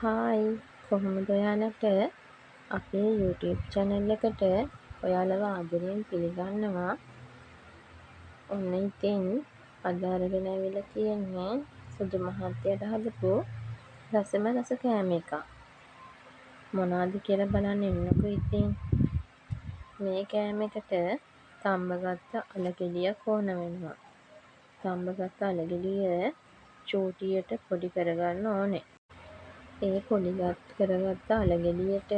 Hi කොහොමද ඔයාලට අපේ YouTube channel එකට ඔයාලව ආදරයෙන් පිළිගන්නවා. ඔන්න ඉතින් අද අරගෙන ඇවිල්ලා තියෙන්නේ සුදු මහත්තයට හදපු රසම රස කෑම එකක්. මොනවද කියලා බලන්න එන්නකෝ ඉතින්. මේ කෑම එකට තම්බගත්ත අලගෙඩියක් ඕන වෙනවා. තම්බගත්ත අලගෙඩිය චූටියට පොඩි කරගන්න ඕනේ. ඒ පොඩි කරගත්ත අලගෙඩියට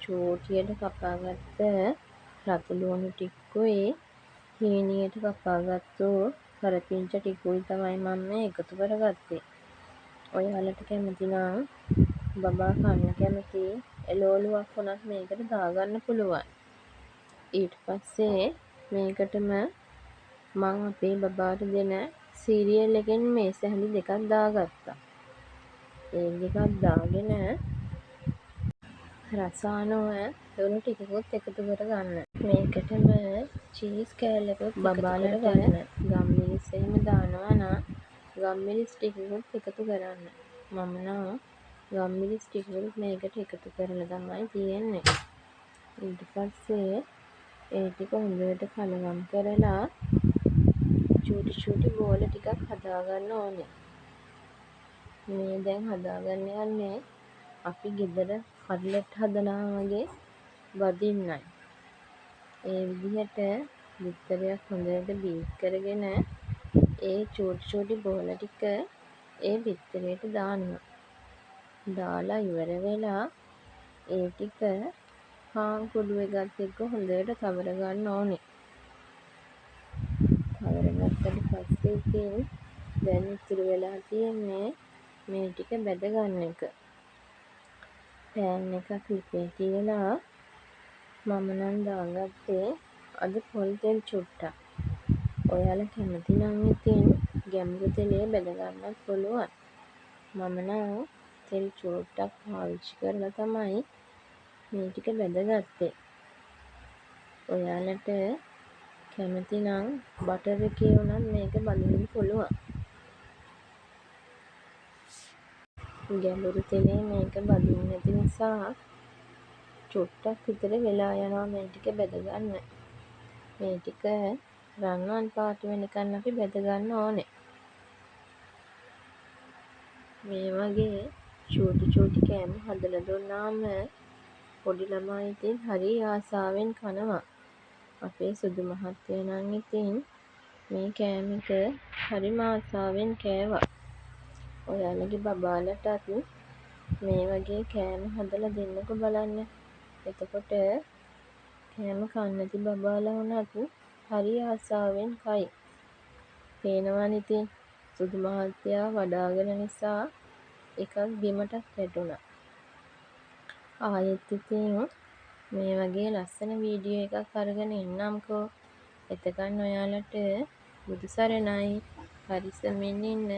චූටියට කපාගත්ත රතු ලුණු ටිකුයි හීනියට කපාගත්තු කරපිංච ටිකුයි තමයි මම මේ එකතු කරගත්තේ. ඔයාලට කැමති නම් බබා කන්න කැමති එළවලුවක් වුණත් මේකට දාගන්න පුළුවන්. ඊට පස්සේ මේකටම මං අපේ බබාට දෙන සීරියල් එකෙන් මේ සැහැලි දෙකක් දාගත්තා. ඒ දෙකක් දාගෙන රස අනුව ලුණු ටිකකුත් එකතු කරගන්න. මේකටම චීස් කෑල්ලකුත් බබාලට ගන්න. ගම්මිරිස් එහෙම දානවා නම් ගම්මිරිස් ටිකකුත් එකතු කරන්න. මම නම් ගම්මිරිස් ටිකකුත් මේකට එකතු කරලා තමයි තියෙන්නේ. ඊට පස්සේ ඒ ටික හොඳට කලවම් කරලා චූටි බෝල ටිකක් හදාගන්න ඕනේ. මේ දැන් හදාගන්න යන්නේ අපි ගෙදර කට්ලට් හදනවා වගේ වදින්නයි. ඒ විදිහට බිත්තරයක් හොඳට බීට් කරගෙන ඒ චූටි බෝල ටික ඒ බිත්තරයට දානවා. දාලා ඉවර වෙලා ඒ ටික පාන් කුඩු එකත් එක්ක හොඳට තවර ගන්න ඕනේ. තවර ගත්තට පස්සේ ඉතින් දැන් ඉතුරු වෙලා තියෙන්නේ මේ ටික බැද ගන්න එක. පෑන් එකක් ලිපේ තියලා මම නම් දාගත්තේ අද පොල් තෙල් චුට්ටක්. ඔයාලා කැමති නම් ඉතින් ගැඹුරු තෙලේ බැද ගන්නත් පුළුවන්. මම නම් තෙල් චුට්ටක් පාවිච්චි කරලා තමයි මේ ටික බැදගත්තේ. ඔයාලට කැමති නම් බටර් එකේ උනත් මේක බඳින්න පුළුවන්. ගැඹුරු තෙලේ මේක බදින්න නැති නිසා චුට්ටක් විතර වෙලා යනවා මේ ටික බැද ගන්න. මේ ටික රන්වන් පාට වෙනකන් අපි බැද ගන්න ඕනේ. මේ වගේ චූටි කෑම හදලා දුන්නාම පොඩි ළමයි ඉතින් හරි ආසාවෙන් කනවා. අපේ සුදු මහත්තයා නම් ඉතින් මේ කෑම එක හරිම ආසාවෙන් කෑවා. ඔයාලගේ බබාලටත් මේ වගේ කෑම හදලා දෙන්නකෝ බලන්න. එතකොට කෑම කන්නේ නැති බබාලා වුණත් හරි ආසාවෙන් කයි. පේනවනේ ඉතින් සුදු මහත්තයා වඩාගෙන නිසා එකක් බිමටත් වැටුණා. ආයෙත් ඉතින් මේ වගේ ලස්සන වීඩියෝ එකක් අරගෙන එන්නම්කෝ. එතකන් ඔයාලට බුදු සරණයි. පරිස්සමින් ඉන්න.